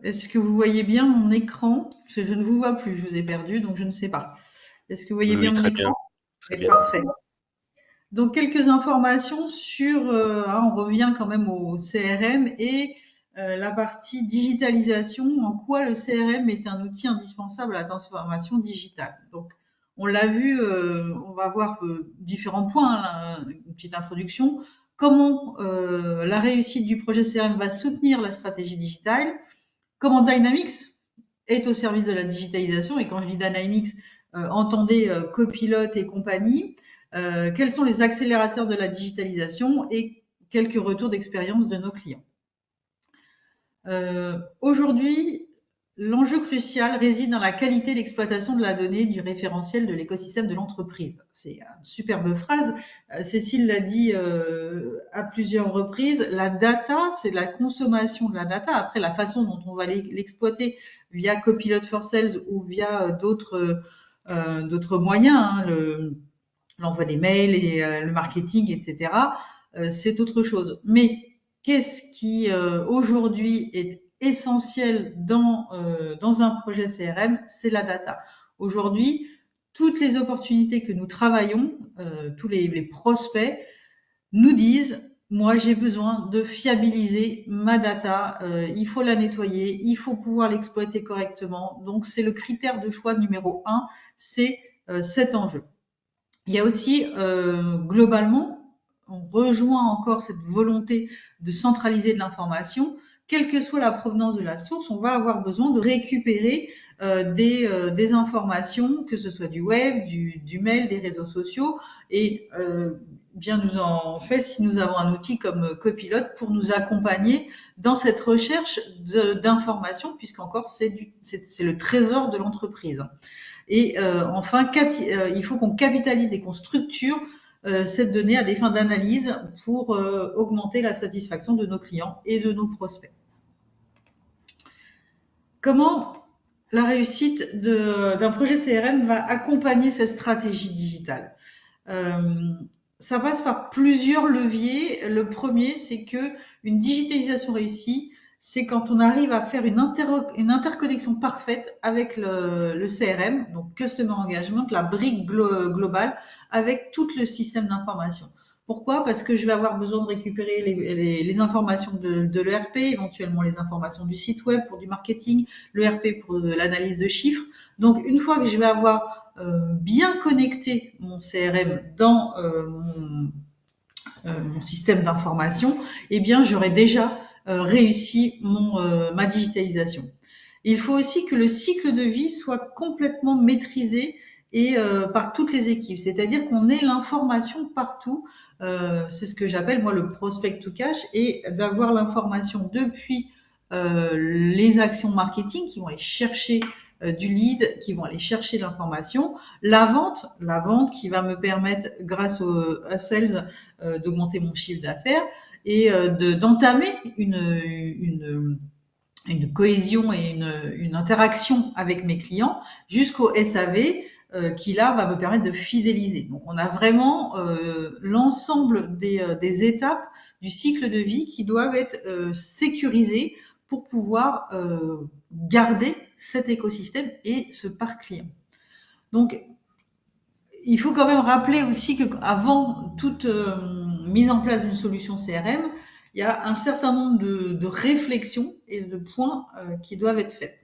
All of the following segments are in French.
est-ce que vous voyez bien mon écran? Parce que je ne vous vois plus, je vous ai perdu, donc je ne sais pas. Est-ce que vous voyez Oui, bien oui, mon très bien, écran? très Oui, bien. parfait. Donc, quelques informations sur, on revient quand même au CRM et la partie digitalisation, en quoi le CRM est un outil indispensable à la transformation digitale. Donc, on l'a vu, on va voir différents points, hein, là, une petite introduction. Comment la réussite du projet CRM va soutenir la stratégie digitale, comment Dynamics est au service de la digitalisation. Et quand je dis Dynamics, entendez Copilot et compagnie. Quels sont les accélérateurs de la digitalisation et quelques retours d'expérience de nos clients. Aujourd'hui, l'enjeu crucial réside dans la qualité d'exploitation de la donnée du référentiel de l'écosystème de l'entreprise. C'est une superbe phrase. Cécile l'a dit à plusieurs reprises. La data, c'est la consommation de la data. Après, la façon dont on va l'exploiter via Copilot for Sales ou via d'autres moyens, hein, l'envoi des mails et le marketing, etc., c'est autre chose. Mais qu'est-ce qui aujourd'hui est essentiel dans un projet CRM? C'est la data. Aujourd'hui, toutes les opportunités que nous travaillons, tous les prospects nous disent, moi j'ai besoin de fiabiliser ma data, il faut la nettoyer, il faut pouvoir l'exploiter correctement. Donc c'est le critère de choix numéro un, c'est cet enjeu. Il y a aussi globalement, on rejoint encore cette volonté de centraliser de l'information. Quelle que soit la provenance de la source, on va avoir besoin de récupérer des informations, que ce soit du web, du mail, des réseaux sociaux, et bien nous en fait si nous avons un outil comme Copilot pour nous accompagner dans cette recherche d'informations, puisqu'encore c'est le trésor de l'entreprise. Et enfin, il faut qu'on capitalise et qu'on structure cette donnée à des fins d'analyse pour augmenter la satisfaction de nos clients et de nos prospects. Comment la réussite d'un projet CRM va accompagner cette stratégie digitale? Ça passe par plusieurs leviers. Le premier, c'est que une digitalisation réussie, c'est quand on arrive à faire une interconnexion parfaite avec le CRM, donc Customer Engagement, la brique globale, avec tout le système d'information. Pourquoi? Parce que je vais avoir besoin de récupérer les informations de l'ERP, éventuellement les informations du site web pour du marketing, l'ERP pour l'analyse de chiffres. Donc, une fois que je vais avoir bien connecté mon CRM dans mon système d'information, eh bien, j'aurai déjà réussi ma digitalisation. Il faut aussi que le cycle de vie soit complètement maîtrisé et par toutes les équipes, c'est-à-dire qu'on ait l'information partout. C'est ce que j'appelle moi le prospect to cash, et d'avoir l'information depuis les actions marketing qui vont aller chercher du lead, qui vont aller chercher l'information, la vente qui va me permettre, grâce à Sales, d'augmenter mon chiffre d'affaires et d'entamer une cohésion et une interaction avec mes clients jusqu'au SAV qui là va me permettre de fidéliser. Donc on a vraiment l'ensemble des étapes du cycle de vie qui doivent être sécurisées pour pouvoir garder cet écosystème et ce parc client. Donc il faut quand même rappeler aussi qu'avant toute mise en place d'une solution CRM, il y a un certain nombre de réflexions et de points qui doivent être faits.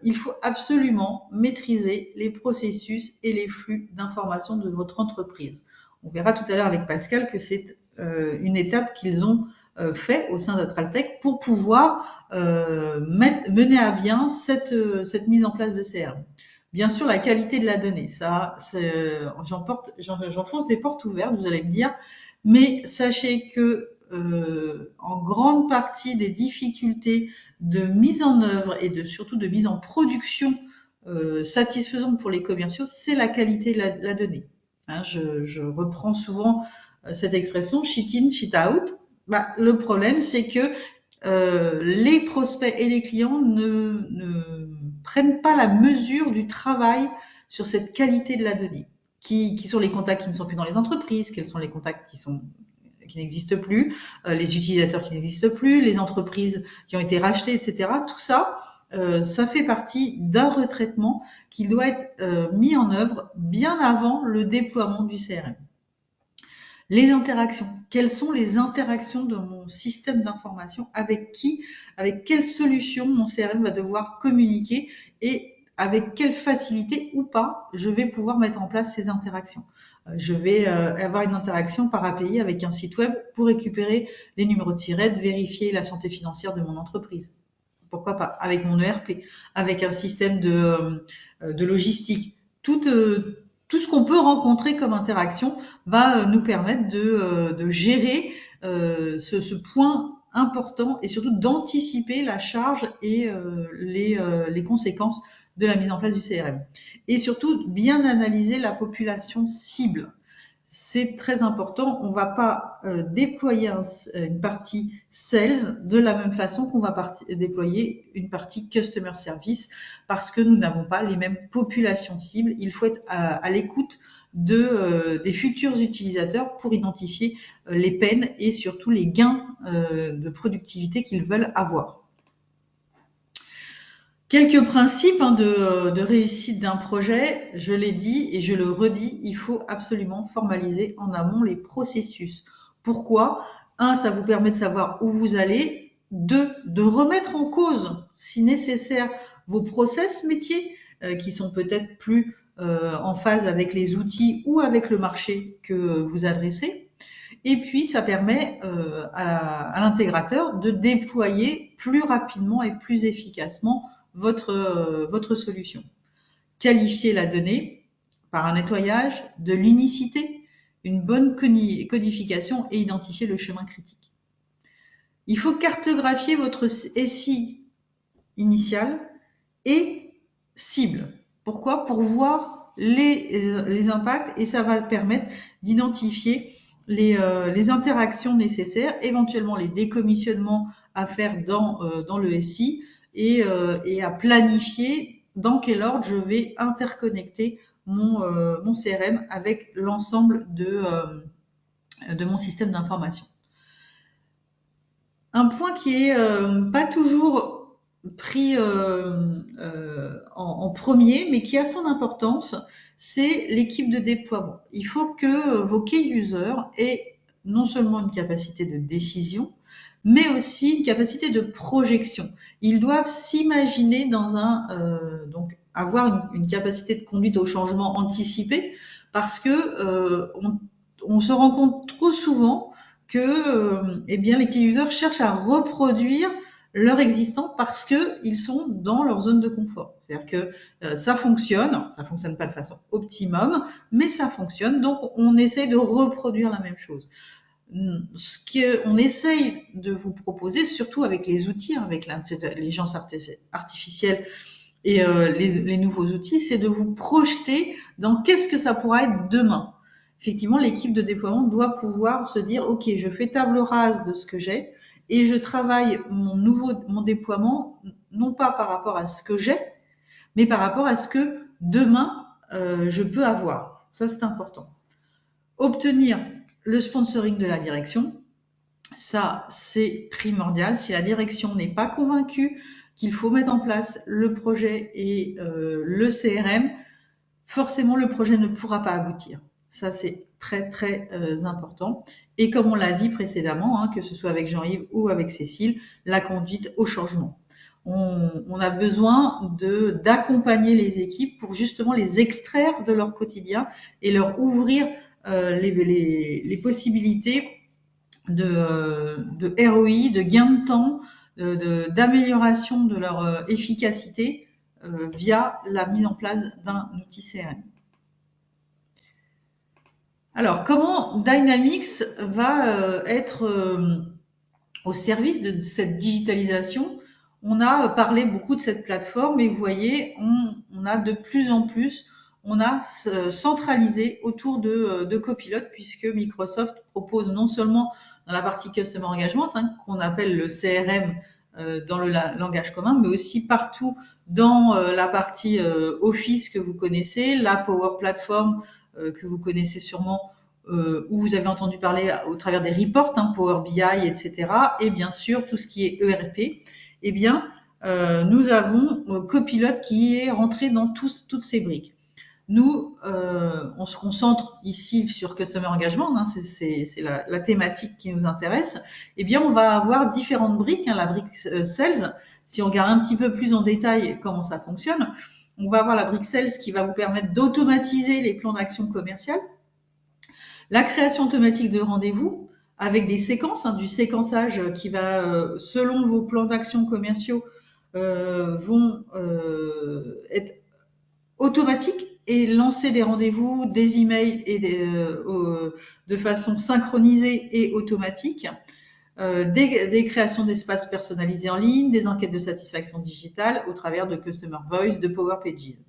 Il faut absolument maîtriser les processus et les flux d'informations de votre entreprise. On verra tout à l'heure avec Pascal que c'est une étape qu'ils ont fait au sein d'Atraltech pour pouvoir mener à bien cette mise en place de CRM. Bien sûr, la qualité de la donnée, ça, j'enfonce des portes ouvertes, vous allez me dire, mais sachez que en grande partie des difficultés de mise en œuvre et surtout de mise en production satisfaisante pour les commerciaux, c'est la qualité de la donnée. Hein, je reprends souvent cette expression shit in, shit out. Bah, le problème, c'est que les prospects et les clients ne prennent pas la mesure du travail sur cette qualité de la donnée. Qui sont les contacts qui ne sont plus dans les entreprises, quels sont les contacts qui qui n'existent plus, les utilisateurs qui n'existent plus, les entreprises qui ont été rachetées, etc. Tout ça, ça fait partie d'un retraitement qui doit être mis en œuvre bien avant le déploiement du CRM. Les interactions. Quelles sont les interactions de mon système d'information? Avec qui? Avec quelle solution mon CRM va devoir communiquer et avec quelle facilité ou pas je vais pouvoir mettre en place ces interactions. Je vais avoir une interaction par API avec un site web pour récupérer les numéros de SIRET, vérifier la santé financière de mon entreprise. Pourquoi pas? Avec mon ERP, avec un système de logistique. Tout ce qu'on peut rencontrer comme interaction va nous permettre de gérer ce point important et surtout d'anticiper la charge et les conséquences de la mise en place du CRM. Et surtout, bien analyser la population cible. C'est très important. On ne va pas déployer une partie sales de la même façon qu'on va déployer une partie customer service parce que nous n'avons pas les mêmes populations cibles. Il faut être à l'écoute des futurs utilisateurs pour identifier les peines et surtout les gains de productivité qu'ils veulent avoir. Quelques principes de réussite d'un projet, je l'ai dit et je le redis, il faut absolument formaliser en amont les processus. Pourquoi? 1, ça vous permet de savoir où vous allez. 2, de remettre en cause, si nécessaire, vos process métiers qui sont peut-être plus en phase avec les outils ou avec le marché que vous adressez. Et puis, ça permet à l'intégrateur de déployer plus rapidement et plus efficacement votre solution. Qualifier la donnée par un nettoyage, de l'unicité, une bonne codification et identifier le chemin critique. Il faut cartographier votre SI initial et cible. Pourquoi? Pour voir les impacts et ça va permettre d'identifier les interactions nécessaires, éventuellement les décommissionnements à faire dans le SI, et à planifier dans quel ordre je vais interconnecter mon CRM avec l'ensemble de mon système d'information. Un point qui est pas toujours pris en premier, mais qui a son importance, c'est l'équipe de déploiement. Il faut que vos key users aient non seulement une capacité de décision, mais aussi une capacité de projection. Ils doivent s'imaginer donc avoir une capacité de conduite au changement anticipé, parce que on se rend compte trop souvent que eh bien les key users cherchent à reproduire leur existant parce que ils sont dans leur zone de confort. C'est-à-dire que ça fonctionne pas de façon optimum, mais ça fonctionne, donc on essaie de reproduire la même chose. Ce qu'on essaye de vous proposer, surtout avec les outils, avec l'intelligence artificielle et les nouveaux outils, c'est de vous projeter dans qu'est-ce que ça pourra être demain. Effectivement, l'équipe de déploiement doit pouvoir se dire, OK, je fais table rase de ce que j'ai et je travaille mon déploiement, non pas par rapport à ce que j'ai, mais par rapport à ce que demain, je peux avoir. Ça, c'est important. Obtenir le sponsoring de la direction, ça c'est primordial. Si la direction n'est pas convaincue qu'il faut mettre en place le projet et le CRM, forcément le projet ne pourra pas aboutir. Ça c'est très très important. Et comme on l'a dit précédemment, que ce soit avec Jean-Yves ou avec Cécile, la conduite au changement. On a besoin d'accompagner les équipes pour justement les extraire de leur quotidien et leur ouvrir les possibilités de ROI, de gain de temps, d'amélioration de leur efficacité via la mise en place d'un outil CRM. Alors, comment Dynamics va être au service de cette digitalisation? On a parlé beaucoup de cette plateforme et vous voyez, on a de plus en plus on a centralisé autour de Copilot, puisque Microsoft propose non seulement dans la partie Customer Engagement, qu'on appelle le CRM dans le langage commun, mais aussi partout dans la partie Office que vous connaissez, la Power Platform que vous connaissez sûrement, où vous avez entendu parler au travers des reports, hein, Power BI, etc. Et bien sûr, tout ce qui est ERP, eh bien, nous avons Copilot qui est rentré dans toutes ces briques. Nous, on se concentre ici sur Customer Engagement, hein, c'est la thématique qui nous intéresse. Eh bien, on va avoir différentes briques, hein, la brique Sales. Si on regarde un petit peu plus en détail comment ça fonctionne, on va avoir la brique Sales qui va vous permettre d'automatiser les plans d'action commerciale, la création automatique de rendez-vous avec des séquences, hein, du séquençage qui va, selon vos plans d'action commerciaux, vont être automatiques et lancer des rendez-vous, des emails et de façon synchronisée et automatique. Des créations d'espaces personnalisés en ligne, des enquêtes de satisfaction digitale au travers de Customer Voice, de Power Pages.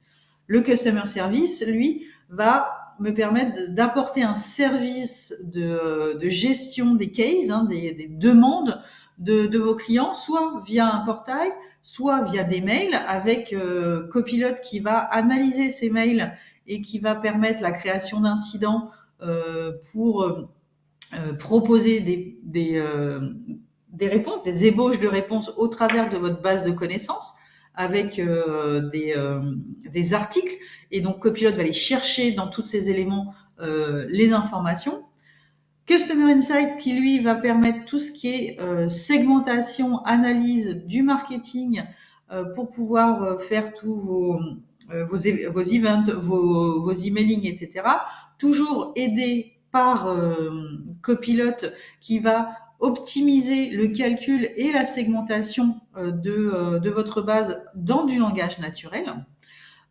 Le Customer Service, lui, va me permettre d'apporter un service de gestion des cases, hein, des demandes de vos clients, soit via un portail, soit via des mails, avec Copilot qui va analyser ces mails et qui va permettre la création d'incidents pour proposer des réponses, des ébauches de réponses au travers de votre base de connaissances avec des articles. Et donc, Copilot va aller chercher dans tous ces éléments les informations. Customer Insight qui, lui, va permettre tout ce qui est segmentation, analyse du marketing pour pouvoir faire tous vos events, vos emailing, etc. Toujours aidé par Copilot qui va optimiser le calcul et la segmentation de votre base dans du langage naturel,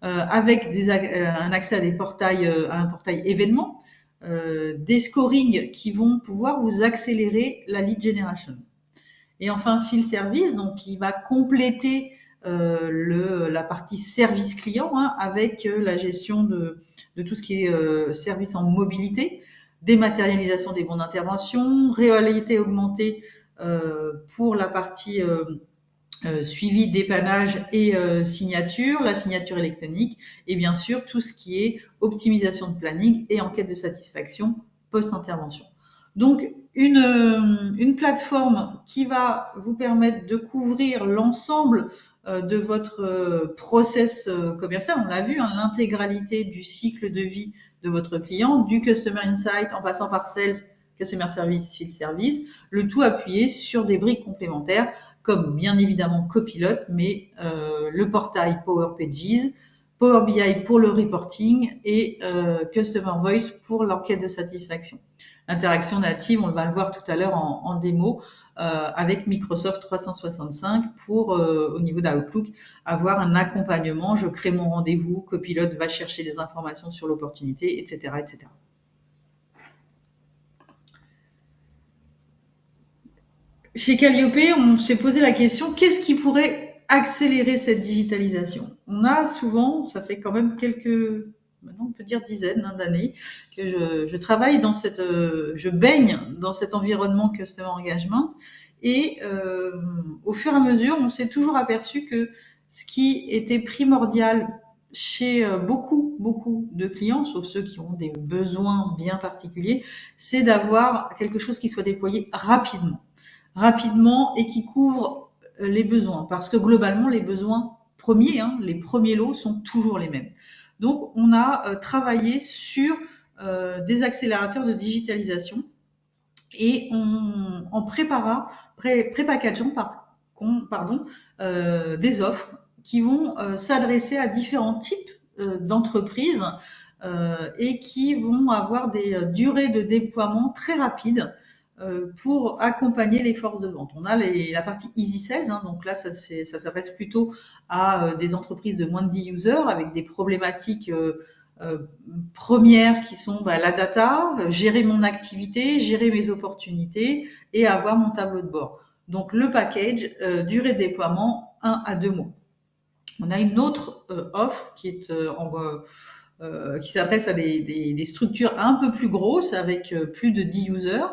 avec un accès à des portails, à un portail événement, des scorings qui vont pouvoir vous accélérer la lead generation. Et enfin, Field Service, donc qui va compléter la partie service client, hein, avec la gestion de tout ce qui est service en mobilité, dématérialisation des bons d'intervention, réalité augmentée pour la partie suivi, dépannage et signature, la signature électronique, et bien sûr tout ce qui est optimisation de planning et enquête de satisfaction post-intervention. Donc une plateforme qui va vous permettre de couvrir l'ensemble de votre process commercial. On l'a vu, hein, l'intégralité du cycle de vie de votre client, du Customer Insight en passant par Sales, Customer Service, Field Service, le tout appuyé sur des briques complémentaires comme bien évidemment Copilot, mais le portail Power Pages, Power BI pour le reporting et Customer Voice pour l'enquête de satisfaction. L'interaction native, on va le voir tout à l'heure en démo, avec Microsoft 365 pour, au niveau d'Outlook, avoir un accompagnement. Je crée mon rendez-vous, Copilot va chercher les informations sur l'opportunité, etc., etc. Chez Calliope, on s'est posé la question, qu'est-ce qui pourrait accélérer cette digitalisation? On a souvent, ça fait quand même maintenant on peut dire dizaines d'années, que je travaille dans je baigne dans cet environnement Customer Engagement, et au fur et à mesure, on s'est toujours aperçu que ce qui était primordial chez beaucoup de clients, sauf ceux qui ont des besoins bien particuliers, c'est d'avoir quelque chose qui soit déployé rapidement et qui couvre les besoins. Parce que globalement, les besoins premiers, hein, les premiers lots sont toujours les mêmes. Donc, on a travaillé sur des accélérateurs de digitalisation et en prépackageant des offres qui vont s'adresser à différents types d'entreprises et qui vont avoir des durées de déploiement très rapides pour accompagner les forces de vente. On a la partie Easy Sales, hein, donc là, ça s'adresse plutôt à des entreprises de moins de 10 users avec des problématiques premières qui sont la data, gérer mon activité, gérer mes opportunités et avoir mon tableau de bord. Donc, le package, durée de déploiement, 1 à 2 mois. On a une autre offre qui est qui s'adresse à des structures un peu plus grosses avec plus de 10 users,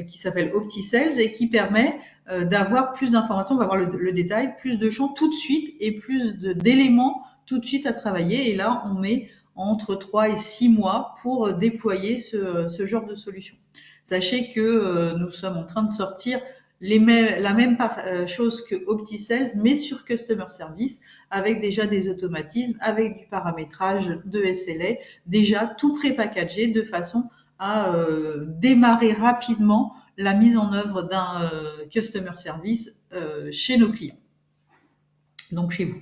qui s'appelle OptiSales et qui permet d'avoir plus d'informations, on va voir le détail, plus de champs tout de suite et plus d'éléments tout de suite à travailler. Et là, on met entre 3 et 6 mois pour déployer ce genre de solution. Sachez que nous sommes en train de sortir la même chose que OptiSales, mais sur Customer Service, avec déjà des automatismes, avec du paramétrage de SLA, déjà tout pré-packagé de façon à démarrer rapidement la mise en œuvre d'un Customer Service chez nos clients, donc chez vous.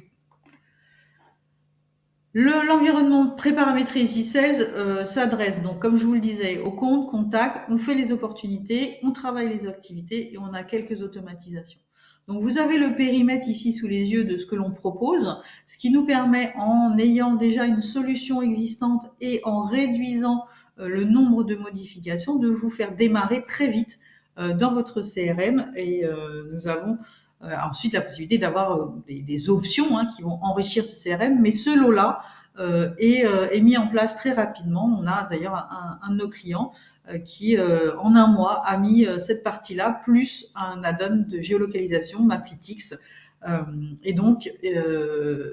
L'environnement pré-paramétré Easy Sales s'adresse donc, comme je vous le disais, aux comptes, contacts, on fait les opportunités, on travaille les activités et on a quelques automatisations. Donc vous avez le périmètre ici sous les yeux de ce que l'on propose, ce qui nous permet, en ayant déjà une solution existante et en réduisant le nombre de modifications, de vous faire démarrer très vite dans votre CRM, et nous avons ensuite la possibilité d'avoir des options qui vont enrichir ce CRM, mais ce lot-là est mis en place très rapidement. On a d'ailleurs un de nos clients qui, en un mois, a mis cette partie-là, plus un add-on de géolocalisation, Maplytics. Et donc,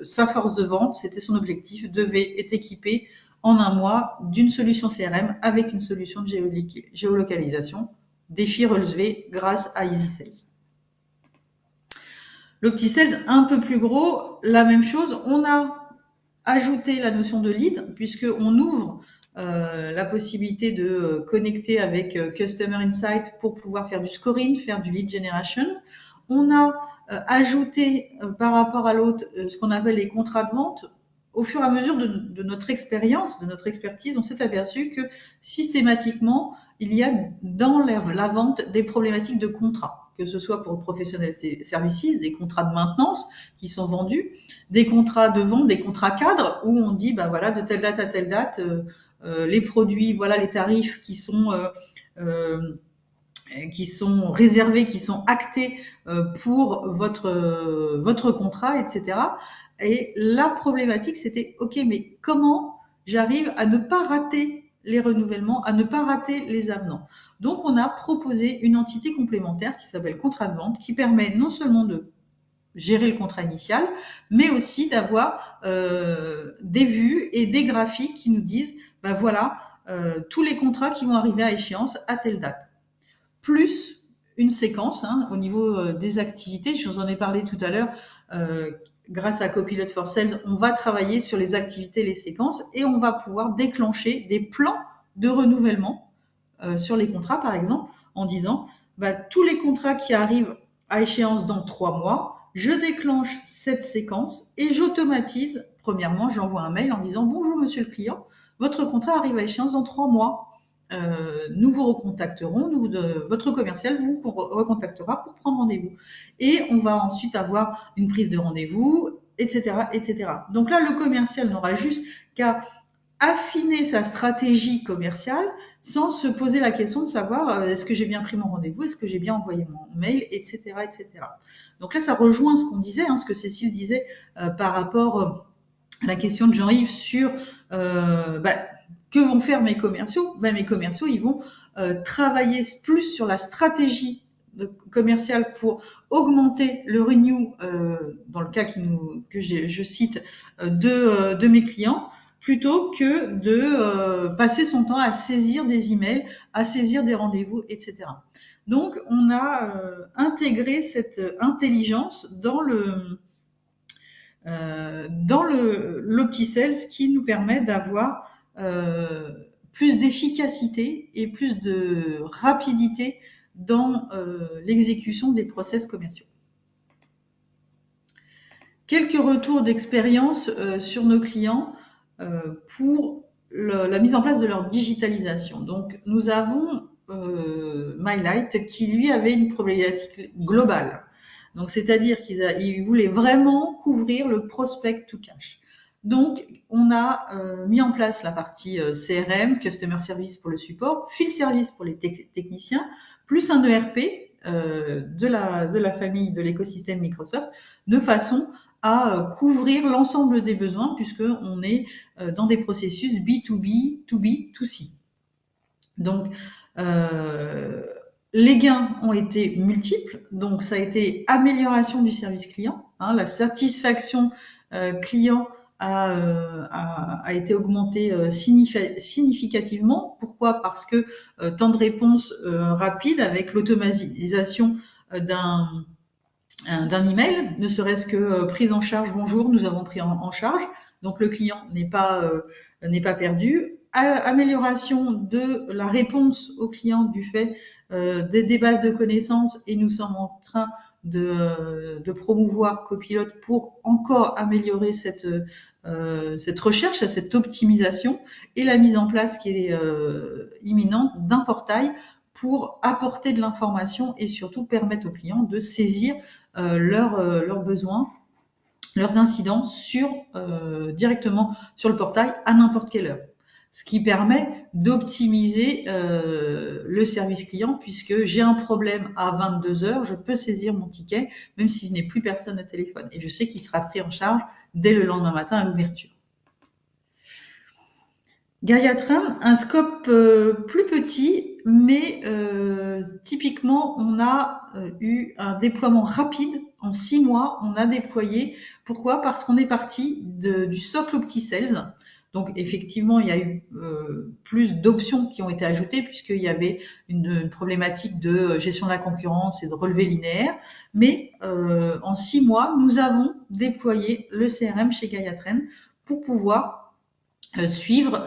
sa force de vente, c'était son objectif, devait être équipé en un mois d'une solution CRM avec une solution de géolocalisation. Défi relevé grâce à Easy Sales. L'OptiSales, un peu plus gros, la même chose. On a ajouté la notion de lead, puisqu'on ouvre la possibilité de connecter avec Customer Insight pour pouvoir faire du scoring, faire du lead generation. On a ajouté par rapport à l'autre ce qu'on appelle les contrats de vente. Au fur et à mesure de notre expérience, de notre expertise, on s'est aperçu que systématiquement, il y a dans la vente des problématiques de contrats, que ce soit pour professionnels services, des contrats de maintenance qui sont vendus, des contrats de vente, des contrats cadres où on dit, ben voilà, de telle date à telle date, les produits, voilà les tarifs qui sont réservés, qui sont actés pour votre contrat, etc. Et la problématique, c'était, ok, mais comment j'arrive à ne pas rater les renouvellements, à ne pas rater les avenants? Donc, on a proposé une entité complémentaire qui s'appelle contrat de vente, qui permet non seulement de gérer le contrat initial, mais aussi d'avoir des vues et des graphiques qui nous disent, ben voilà, tous les contrats qui vont arriver à échéance à telle date. Plus une séquence au niveau des activités. Je vous en ai parlé tout à l'heure. Grâce à Copilot for Sales, on va travailler sur les activités, les séquences, et on va pouvoir déclencher des plans de renouvellement sur les contrats, par exemple, en disant tous les contrats qui arrivent à échéance dans 3 mois, je déclenche cette séquence et j'automatise. Premièrement, j'envoie un mail en disant « Bonjour monsieur le client, votre contrat arrive à échéance dans 3 mois. Nous vous recontacterons, votre commercial vous recontactera pour prendre rendez-vous. » Et on va ensuite avoir une prise de rendez-vous, etc., etc. Donc là, le commercial n'aura juste qu'à affiner sa stratégie commerciale sans se poser la question de savoir est-ce que j'ai bien pris mon rendez-vous, est-ce que j'ai bien envoyé mon mail, etc., etc. Donc là, ça rejoint ce qu'on disait, ce que Cécile disait par rapport à la question de Jean-Yves sur que vont faire mes commerciaux? Mes commerciaux, ils vont travailler plus sur la stratégie commerciale pour augmenter le renew, dans le cas que je cite, de mes clients, plutôt que de passer son temps à saisir des emails, à saisir des rendez-vous, etc. Donc, on a intégré cette intelligence dans l'OptiSales qui nous permet d'avoir plus d'efficacité et plus de rapidité dans l'exécution des process commerciaux. Quelques retours d'expérience sur nos clients pour la mise en place de leur digitalisation. Donc, nous avons MyLight qui, lui, avait une problématique globale. Donc, c'est-à-dire qu'il voulait vraiment couvrir le prospect to cash. Donc, on a mis en place la partie CRM, Customer Service pour le support, Field Service pour les techniciens, plus un ERP de la famille de l'écosystème Microsoft, de façon à couvrir l'ensemble des besoins, puisqu'on est dans des processus B2B, 2B, 2C. Donc, les gains ont été multiples, donc ça a été amélioration du service client, la satisfaction client a été augmenté significativement. Pourquoi? Parce que temps de réponse rapide avec l'automatisation d'un email, ne serait-ce que prise en charge, bonjour, nous avons pris en charge, donc le client n'est pas perdu. Amélioration de la réponse au client du fait des bases de connaissances, et nous sommes en train de promouvoir Copilot pour encore améliorer cette recherche, cette optimisation, et la mise en place qui est imminente d'un portail pour apporter de l'information et surtout permettre aux clients de saisir leurs besoins, leurs incidents directement sur le portail à n'importe quelle heure. Ce qui permet d'optimiser le service client, puisque j'ai un problème à 22 heures, je peux saisir mon ticket, même si je n'ai plus personne au téléphone. Et je sais qu'il sera pris en charge dès le lendemain matin à l'ouverture. Gaiatram, un scope plus petit, mais typiquement, on a eu un déploiement rapide. En 6 mois, on a déployé. Pourquoi? Parce qu'on est parti du socle OptiSales. Donc, effectivement, il y a eu plus d'options qui ont été ajoutées, puisqu'il y avait une problématique de gestion de la concurrence et de relevé linéaire. Mais en 6 mois, nous avons déployé le CRM chez Gaiatram pour pouvoir suivre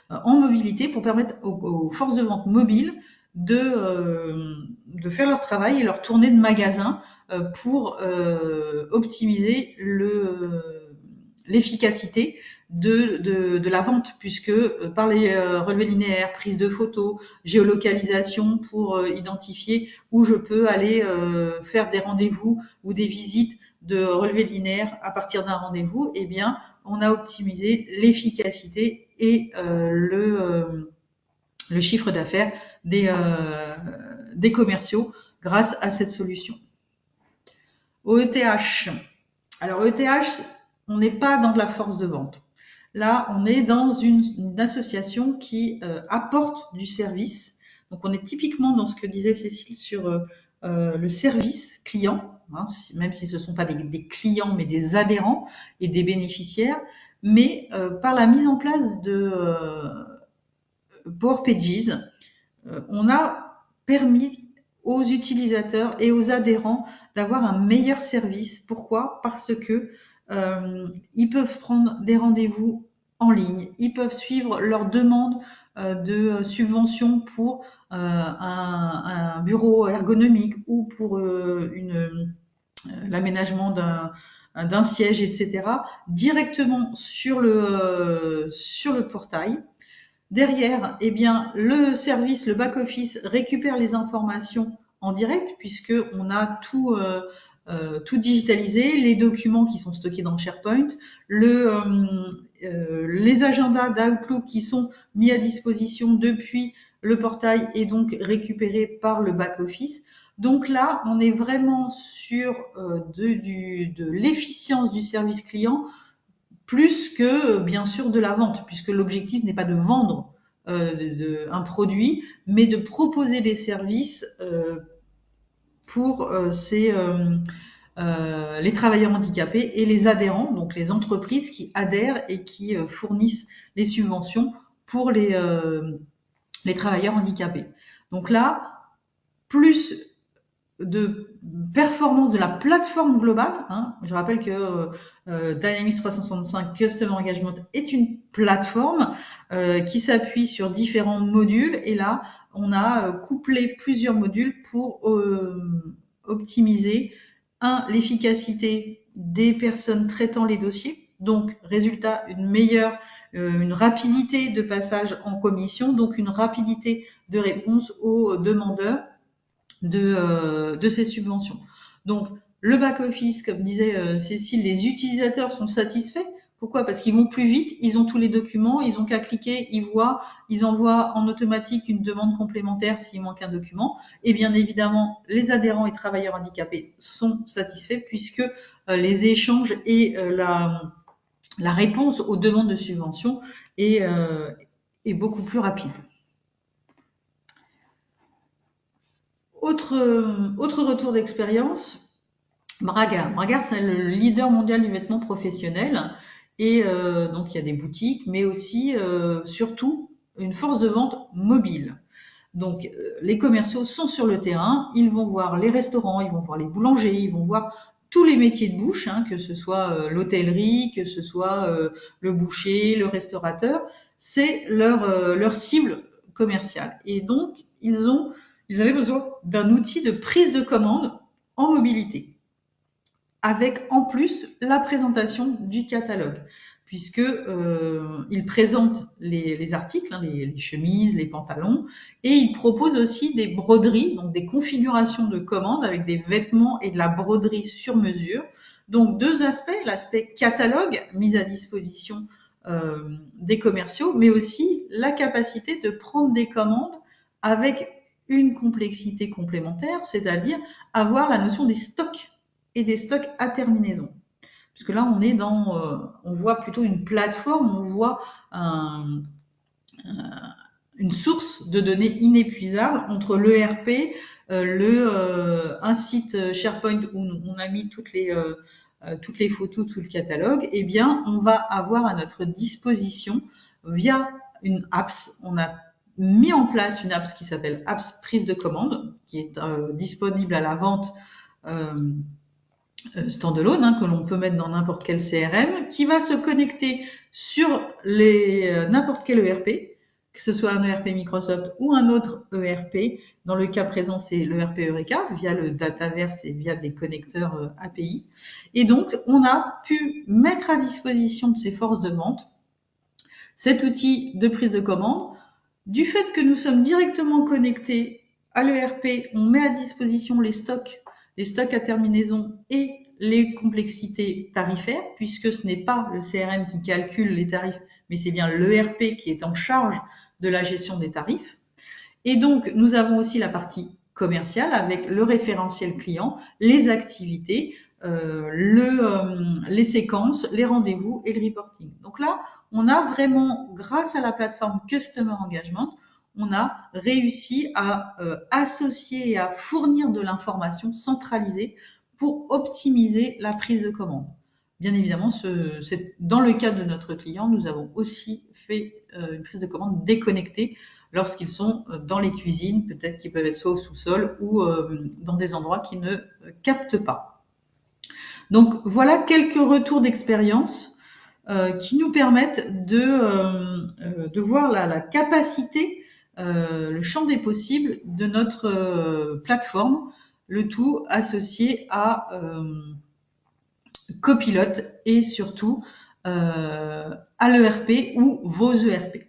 en mobilité, pour permettre aux forces de vente mobiles de faire leur travail et leur tournée de magasin pour optimiser l'efficacité de la vente, puisque par les relevés linéaires, prise de photos, géolocalisation pour identifier où je peux aller faire des rendez-vous ou des visites de relevés linéaires à partir d'un rendez-vous, eh bien, on a optimisé l'efficacité et le chiffre d'affaires des commerciaux grâce à cette solution. Au ETH. Alors, ETH, on n'est pas dans de la force de vente. Là, on est dans une association qui apporte du service. Donc, on est typiquement dans ce que disait Cécile sur le service client, hein, même si ce ne sont pas des clients, mais des adhérents et des bénéficiaires. Mais par la mise en place de Power Pages, on a permis aux utilisateurs et aux adhérents d'avoir un meilleur service. Pourquoi? Parce que ils peuvent prendre des rendez-vous en ligne, ils peuvent suivre leurs demandes de subvention pour un bureau ergonomique ou pour l'aménagement d'un siège, etc., directement sur le portail. Derrière, eh bien, le service, le back-office récupère les informations en direct, puisqu'on a tout digitalisé, les documents qui sont stockés dans SharePoint, les agendas d'Outlook qui sont mis à disposition depuis le portail et donc récupérés par le back-office. Donc là, on est vraiment sur de l'efficience du service client, plus que, bien sûr, de la vente, puisque l'objectif n'est pas de vendre un produit, mais de proposer des services pour les travailleurs handicapés et les adhérents, donc les entreprises qui adhèrent et qui fournissent les subventions pour les travailleurs handicapés. Donc là, plus de performance de la plateforme globale, hein. Je rappelle que Dynamics 365 Customer Engagement est une plateforme qui s'appuie sur différents modules, et là on a couplé plusieurs modules pour optimiser l'efficacité des personnes traitant les dossiers, donc résultat une rapidité de passage en commission, donc une rapidité de réponse aux demandeurs de ces subventions. Donc, le back-office, comme disait Cécile, les utilisateurs sont satisfaits. Pourquoi? Parce qu'ils vont plus vite, ils ont tous les documents, ils ont qu'à cliquer, ils envoient en automatique une demande complémentaire s'il manque un document. Et bien évidemment, les adhérents et travailleurs handicapés sont satisfaits, puisque les échanges et la réponse aux demandes de subvention est beaucoup plus rapide. Autre retour d'expérience, Braga, c'est le leader mondial du vêtement professionnel. Et donc, il y a des boutiques, mais aussi, surtout, une force de vente mobile. Donc, les commerciaux sont sur le terrain, ils vont voir les restaurants, ils vont voir les boulangers, ils vont voir tous les métiers de bouche, hein, que ce soit l'hôtellerie, que ce soit le boucher, le restaurateur. C'est leur cible commerciale. Et donc, ils avaient besoin d'un outil de prise de commande en mobilité, avec en plus la présentation du catalogue, puisque il présente les articles, hein, les chemises, les pantalons, et il propose aussi des broderies, donc des configurations de commandes avec des vêtements et de la broderie sur mesure. Donc deux aspects, l'aspect catalogue mis à disposition des commerciaux, mais aussi la capacité de prendre des commandes avec une complexité complémentaire, c'est-à-dire avoir la notion des stocks et des stocks à terminaison. Puisque là, on est on voit plutôt une plateforme, on voit une source de données inépuisable entre l'ERP, un site SharePoint où on a mis toutes les photos, tout le catalogue. Eh bien, on va avoir à notre disposition via une apps. On a mis en place une apps qui s'appelle Apps Prise de commande, qui est disponible à la vente standalone, hein, que l'on peut mettre dans n'importe quel CRM, qui va se connecter sur n'importe quel ERP, que ce soit un ERP Microsoft ou un autre ERP. Dans le cas présent, c'est l'ERP Eureka, via le Dataverse et via des connecteurs API. Et donc, on a pu mettre à disposition de ces forces de vente cet outil de prise de commande. Du fait que nous sommes directement connectés à l'ERP, on met à disposition les stocks à terminaison et les complexités tarifaires, puisque ce n'est pas le CRM qui calcule les tarifs, mais c'est bien l'ERP qui est en charge de la gestion des tarifs. Et donc, nous avons aussi la partie commerciale avec le référentiel client, les activités, les séquences, les rendez-vous et le reporting. Donc là, on a vraiment, grâce à la plateforme Customer Engagement, on a réussi à associer et à fournir de l'information centralisée pour optimiser la prise de commande. Bien évidemment, dans le cas de notre client, nous avons aussi fait une prise de commande déconnectée lorsqu'ils sont dans les cuisines, peut-être qu'ils peuvent être soit au sous-sol ou dans des endroits qui ne captent pas. Donc voilà quelques retours d'expérience qui nous permettent de voir la capacité, le champ des possibles de notre plateforme, le tout associé à Copilote et surtout à l'ERP ou vos ERP.